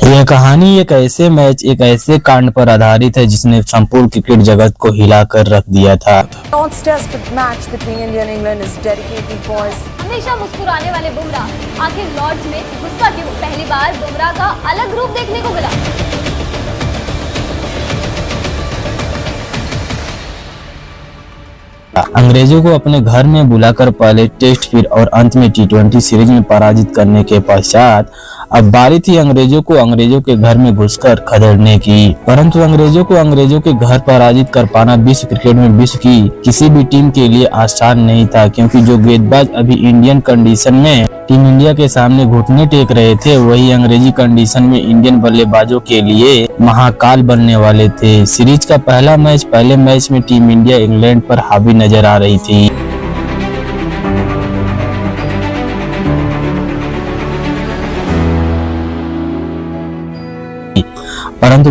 यह कहानी एक ऐसे कांड पर आधारित है जिसने संपूर्ण क्रिकेट जगत को हिलाकर रख दिया था। हमेशा मुस्कुराने वाले बुमराह आखिर लॉर्ड्स में गुस्सा क्यों? पहली बार बुमराह का अलग रूप देखने को मिला। अंग्रेजों को अपने घर में बुलाकर पहले टेस्ट फिर और अंत में टी20 सीरीज में पराजित करने के पश्चात अब बारी थी अंग्रेजों के घर में घुसकर खदेड़ने की। परंतु अंग्रेजों के घर पराजित कर पाना विश्व क्रिकेट में विश्व की किसी भी टीम के लिए आसान नहीं था, क्योंकि जो गेंदबाज अभी इंडियन कंडीशन में टीम इंडिया के सामने घुटने टेक रहे थे वही अंग्रेजी कंडीशन में इंडियन बल्लेबाजों के लिए महाकाल बनने वाले थे। सीरीज का पहले मैच में टीम इंडिया इंग्लैंड पर हावी नजर आ रही थी। परंतु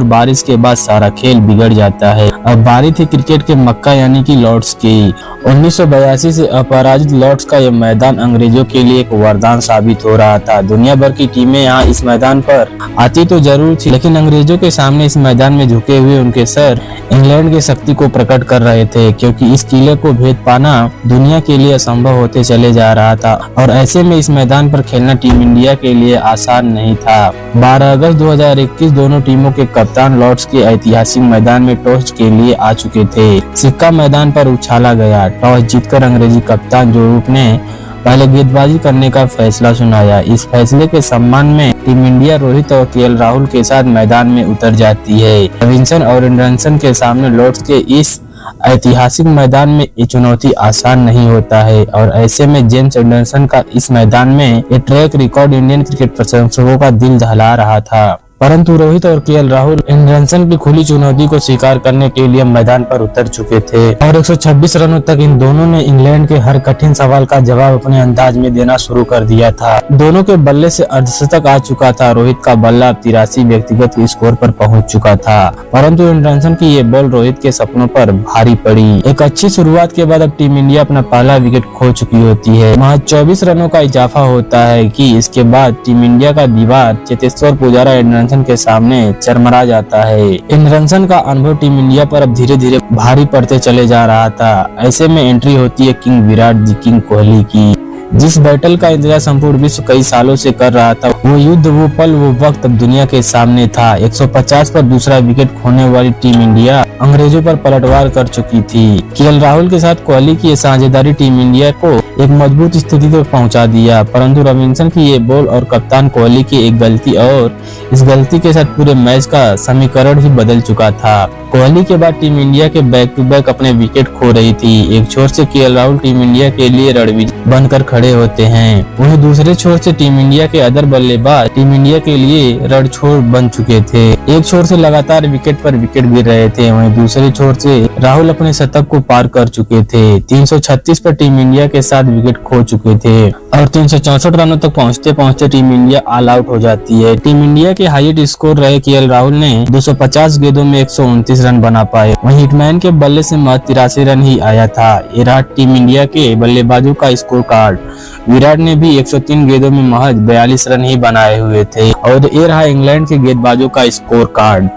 बारिश के बाद सारा खेल बिगड़ जाता है। अब बारी थी क्रिकेट के मक्का यानी कि लॉर्ड्स की। 1982 से अपराजित लॉर्ड्स का यह मैदान अंग्रेजों के लिए एक वरदान साबित हो रहा था। दुनिया भर की टीमें यहाँ इस मैदान पर आती तो जरूर थी, लेकिन अंग्रेजों के सामने इस मैदान में झुके हुए उनके सर इंग्लैंड की शक्ति को प्रकट कर रहे थे, क्योंकि इस किले को भेद पाना दुनिया के लिए असंभव होते चले जा रहा था। और ऐसे में इस मैदान पर खेलना टीम इंडिया के लिए आसान नहीं था। 12 अगस्त 2021 दोनों टीमों के कप्तान लॉर्ड्स के ऐतिहासिक मैदान में टॉस के लिए आ चुके थे। सिक्का मैदान पर उछाला गया। टॉस जीतकर अंग्रेजी कप्तान जो रूट ने पहले गेंदबाजी करने का फैसला सुनाया। इस फैसले के सम्मान में टीम इंडिया रोहित और केएल राहुल के साथ मैदान में उतर जाती है। रविंसन और एंडरसन के सामने लॉर्ड्स के इस ऐतिहासिक मैदान में ये चुनौती आसान नहीं होता है, और ऐसे में जेम्स एंडरसन का इस मैदान में ये ट्रैक रिकॉर्ड इंडियन क्रिकेट प्रशंसकों का दिल दहला रहा था। परंतु रोहित और केएल राहुल एंडरसन की खुली चुनौती को स्वीकार करने के लिए मैदान पर उतर चुके थे और 126 रनों तक इन दोनों ने इंग्लैंड के हर कठिन सवाल का जवाब अपने अंदाज में देना शुरू कर दिया था। दोनों के बल्ले से अर्धशतक आ चुका था। रोहित का बल्ला अब 83 व्यक्तिगत स्कोर पर पहुंच चुका था, परंतु एंडरसन की ये बॉल रोहित के सपनों पर भारी पड़ी। एक अच्छी शुरुआत के बाद अब टीम इंडिया अपना पहला विकेट खो चुकी होती है। महज 24 रनों का इजाफा होता है कि इसके बाद टीम इंडिया का दीवार चेतेश्वर पुजारा एंडरसन के सामने चरमरा जाता है। एंडरसन का अनुभव टीम इंडिया पर अब धीरे धीरे भारी पड़ते चले जा रहा था। ऐसे में एंट्री होती है किंग विराट दी किंग कोहली की। जिस बैटल का इंतजार संपूर्ण विश्व कई सालों से कर रहा था, वो युद्ध, वो पल, वो वक्त अब दुनिया के सामने था। 150 पर दूसरा विकेट खोने वाली टीम इंडिया अंग्रेजों पर पलटवार कर चुकी थी। केएल राहुल के साथ कोहली की साझेदारी टीम इंडिया को एक मजबूत स्थिति तक पहुंचा दिया, परंतु रविंसन की ये बॉल और कप्तान कोहली की एक गलती और इस गलती के साथ पूरे मैच का समीकरण ही बदल चुका था। कोहली के बाद टीम इंडिया के बैक टू बैक अपने विकेट खो रही थी। एक छोर से केएल राहुल टीम इंडिया के लिए रणवीर बनकर खड़े होते हैं, वहीं दूसरे छोर से टीम इंडिया के अदर बल्लेबाज टीम इंडिया के लिए रणछोड़ बन चुके थे। एक छोर से लगातार विकेट पर विकेट गिर रहे थे, वहीं दूसरे छोर से राहुल अपने शतक को पार कर चुके थे। 336 पर टीम इंडिया के साथ विकेट खो चुके थे और 364 रनों तक पहुंचते पहुंचते टीम इंडिया ऑल आउट हो जाती है। टीम इंडिया के हाईएस्ट स्कोर रहे केएल राहुल ने 250 गेंदों में 129 रन बना पाए, वहीं हिटमैन के बल्ले से महज 83 रन ही आया था। ये रहा टीम इंडिया के बल्लेबाजों का स्कोर कार्ड। विराट ने भी 103 गेंदों में महज 42 रन ही बनाए हुए थे, और ये रहा इंग्लैंड के गेंदबाजों का स्कोर कार्ड।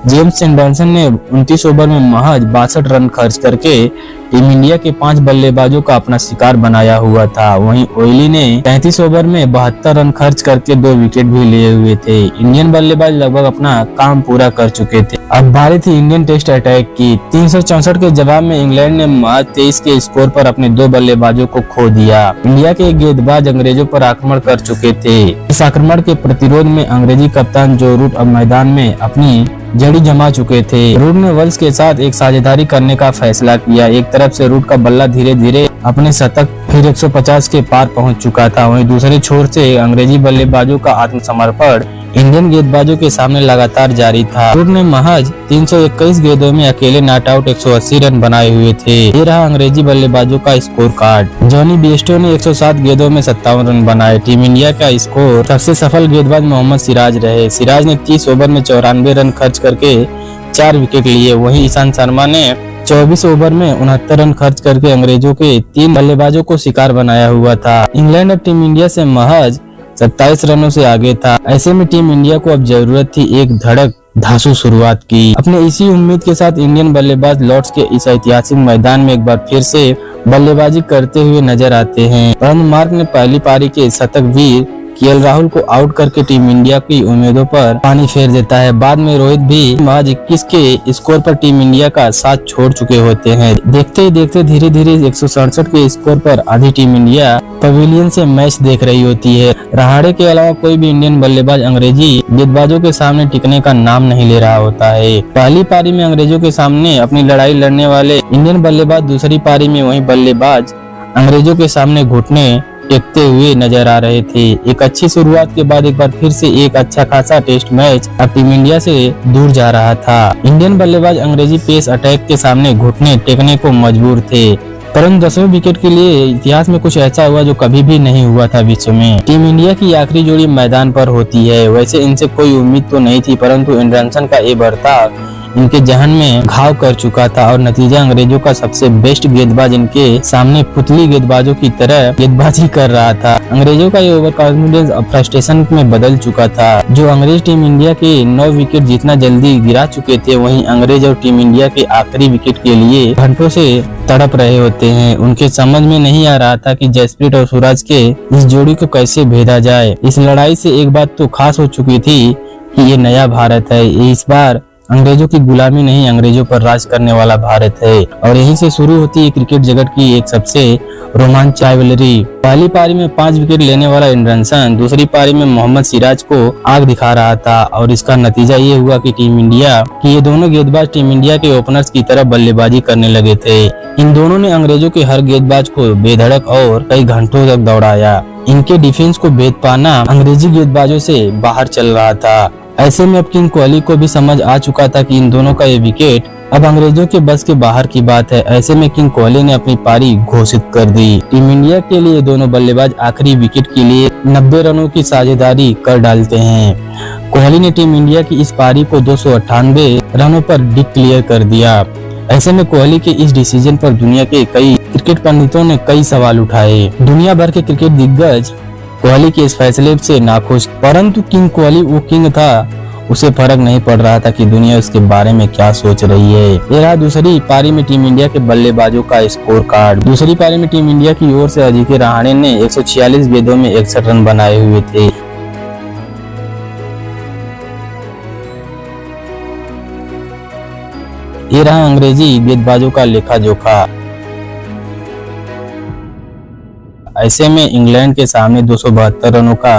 जेम्स एंडरसन ने 29 ओवर में महज 62 रन खर्च करके टीम इंडिया के 5 बल्लेबाजों का अपना शिकार बनाया हुआ था। वहीं कोहली ने 33 ओवर में 72 रन खर्च करके 2 विकेट भी लिए हुए थे। इंडियन बल्लेबाज लगभग अपना काम पूरा कर चुके थे। अब बारी थी इंडियन टेस्ट अटैक की। 364 के जवाब में इंग्लैंड ने महज 23 के स्कोर पर अपने 2 बल्लेबाजों को खो दिया। इंडिया के गेंदबाज अंग्रेजों पर आक्रमण कर चुके थे। इस आक्रमण के प्रतिरोध में अंग्रेजी कप्तान जो रूट अब मैदान में अपनी जड़ी जमा चुके थे। रूट ने वेल्स के साथ एक साझेदारी करने का फैसला किया। एक तरफ से रूट का बल्ला धीरे धीरे अपने शतक फिर 150 के पार पहुंच चुका था, वहीं दूसरे छोर से अंग्रेजी बल्लेबाजों का आत्मसमर्पण इंडियन गेंदबाजों के सामने लगातार जारी था। रूट ने महज 321 गेंदों में अकेले नॉट आउट 180 रन बनाए हुए थे। ये रहा अंग्रेजी बल्लेबाजों का स्कोर कार्ड। जॉनी बेस्टो ने 107 गेंदों में 57 रन बनाए। टीम इंडिया का स्कोर सबसे सफल गेंदबाज मोहम्मद सिराज रहे। सिराज ने 30 ओवर में 94 रन खर्च करके 4 विकेट लिए। वहीं ईशांत शर्मा ने 24 ओवर में 69 रन खर्च करके अंग्रेजों के 3 बल्लेबाजों को शिकार बनाया हुआ था। इंग्लैंड अब टीम इंडिया से महज 27 रनों से आगे था। ऐसे में टीम इंडिया को अब जरूरत थी एक धड़क धांसू शुरुआत की। अपने इसी उम्मीद के साथ इंडियन बल्लेबाज लॉर्ड्स के इस ऐतिहासिक मैदान में एक बार फिर से बल्लेबाजी करते हुए नजर आते हैं। परंतु मार्क ने पहली पारी के शतक वीर केएल राहुल को आउट करके टीम इंडिया की उम्मीदों पर पानी फेर देता है। बाद में रोहित भी महज 21 के स्कोर पर टीम इंडिया का साथ छोड़ चुके होते हैं। देखते ही देखते धीरे धीरे 167 के स्कोर पर आधी टीम इंडिया पवेलियन से मैच देख रही होती है। रहाड़े के अलावा कोई भी इंडियन बल्लेबाज अंग्रेजी गेंदबाजों के सामने टिकने का नाम नहीं ले रहा होता है। पहली पारी में अंग्रेजों के सामने अपनी लड़ाई लड़ने वाले इंडियन बल्लेबाज दूसरी पारी में वही बल्लेबाज अंग्रेजों के सामने घुटने टेकते हुए नजर आ रहे थे। एक अच्छी शुरुआत के बाद एक बार फिर से एक अच्छा खासा टेस्ट मैच अब टीम इंडिया से दूर जा रहा था। इंडियन बल्लेबाज अंग्रेजी पेस अटैक के सामने घुटने टेकने को मजबूर थे। परंतु 10वें विकेट के लिए इतिहास में कुछ ऐसा हुआ जो कभी भी नहीं हुआ था विश्व में। टीम इंडिया की आखिरी जोड़ी मैदान पर होती है। वैसे इनसे कोई उम्मीद तो नहीं थी, परंतु एंडरसन का ये बर्ताव इनके जहन में घाव कर चुका था और नतीजा अंग्रेजों का सबसे बेस्ट गेंदबाज इनके सामने पुतली गेंदबाजों की तरह गेंदबाजी कर रहा था। अंग्रेजों का ये ओवर कॉन्फिडेंस अब फ्रस्ट्रेशन में बदल चुका था। जो अंग्रेज टीम इंडिया के 9 विकेट जितना जल्दी गिरा चुके थे, वहीं अंग्रेज और टीम इंडिया के आखिरी विकेट के लिए घंटों से तड़प रहे होते हैं। उनके समझ में नहीं आ रहा था कि जसप्रीत और सूरज के इस जोड़ी को कैसे भेदा जाए। इस लड़ाई से एक बात तो खास हो चुकी थी कि ये नया भारत है। ये इस बार अंग्रेजों की गुलामी नहीं, अंग्रेजों पर राज करने वाला भारत है। और यहीं से शुरू होती है क्रिकेट जगत की एक सबसे रोमांचक राइवलरी। पहली पारी में 5 विकेट लेने वाला एंडरसन दूसरी पारी में मोहम्मद सिराज को आग दिखा रहा था और इसका नतीजा ये हुआ कि टीम इंडिया की ये दोनों गेंदबाज टीम इंडिया के ओपनर्स की तरह बल्लेबाजी करने लगे थे। इन दोनों ने अंग्रेजों के हर गेंदबाज को बेधड़क और कई घंटों तक दौड़ाया। इनके डिफेंस को भेद पाना अंग्रेजी गेंदबाजों से बाहर चल रहा था। ऐसे में अब किंग कोहली को भी समझ आ चुका था कि इन दोनों का ये विकेट अब अंग्रेजों के बस के बाहर की बात है। ऐसे में किंग कोहली ने अपनी पारी घोषित कर दी। टीम इंडिया के लिए दोनों बल्लेबाज आखिरी विकेट के लिए 90 रनों की साझेदारी कर डालते हैं। कोहली ने टीम इंडिया की इस पारी को 298 रनों पर डिक्लेयर कर दिया। ऐसे में कोहली के इस डिसीजन पर दुनिया के कई क्रिकेट पंडितों ने कई सवाल उठाए। दुनिया भर के क्रिकेट दिग्गज कोहली के इस फैसले से नाखुश, परंतु किंग कोहली वो किंग था, उसे फर्क नहीं पड़ रहा था कि दुनिया उसके बारे में क्या सोच रही है। ये रहा दूसरी पारी में टीम इंडिया के बल्लेबाजों का स्कोर कार्ड। दूसरी पारी में टीम इंडिया की ओर से अजिंक्य रहाणे ने 146 गेंदों में 61 रन बनाए हुए थे। ये रहा अंग्रेजी गेंदबाजों का लेखा जोखा। ऐसे में इंग्लैंड के सामने 272 रनों का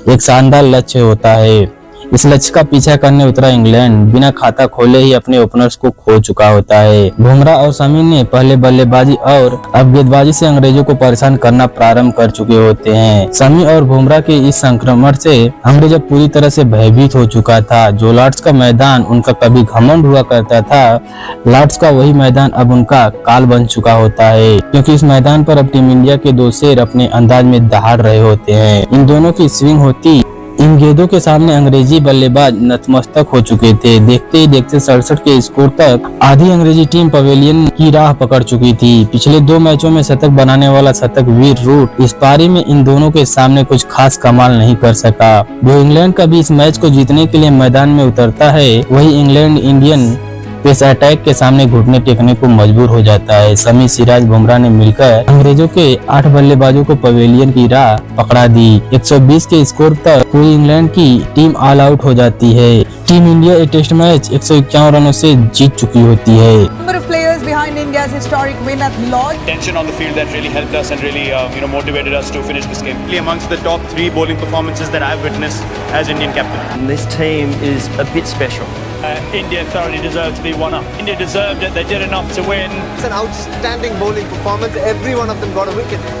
एक शानदार लक्ष्य होता है। इस लक्ष्य का पीछा करने उतरा इंग्लैंड बिना खाता खोले ही अपने ओपनर्स को खो चुका होता है। बुमराह और शमी ने पहले बल्लेबाजी और अब गेंदबाजी से अंग्रेजों को परेशान करना प्रारंभ कर चुके होते हैं। शमी और बुमराह के इस संक्रमण से अंग्रेज अब पूरी तरह से भयभीत हो चुका था। जो लॉर्ड्स का मैदान उनका कभी घमंड हुआ करता था, लॉर्ड्स का वही मैदान अब उनका काल बन चुका होता है, क्योंकि इस मैदान पर अब टीम इंडिया के 2 शेर अपने अंदाज में दहाड़ रहे होते हैं। इन दोनों की स्विंग होती इन गेंदों के सामने अंग्रेजी बल्लेबाज नतमस्तक हो चुके थे। देखते ही देखते 67 के स्कोर तक आधी अंग्रेजी टीम पवेलियन की राह पकड़ चुकी थी। पिछले 2 मैचों में शतक बनाने वाला शतक वीर रूट इस पारी में इन दोनों के सामने कुछ खास कमाल नहीं कर सका। जो इंग्लैंड का भी इस मैच को जीतने के लिए मैदान में उतरता है, वही इंग्लैंड इंडियन पेस अटैक के सामने घुटने टेकने को मजबूर हो जाता है। शमी, सिराज, बुमराह ने मिलकर अंग्रेजों के 8 बल्लेबाजों को पवेलियन की राह पकड़ा दी। 120 के स्कोर तक पूरी इंग्लैंड की टीम ऑल आउट हो जाती है। टीम इंडिया एक टेस्ट मैच 151 रनों से जीत चुकी होती है। Behind India's historic win at Lord's. Tension on the field that really helped us and really motivated us to finish this game. Amongst the top 3 bowling performances that I've witnessed as Indian captain. This team is a bit special. India thoroughly deserved to be one up. India deserved it. They did enough to win. It's an outstanding bowling performance. Every one of them got a wicket.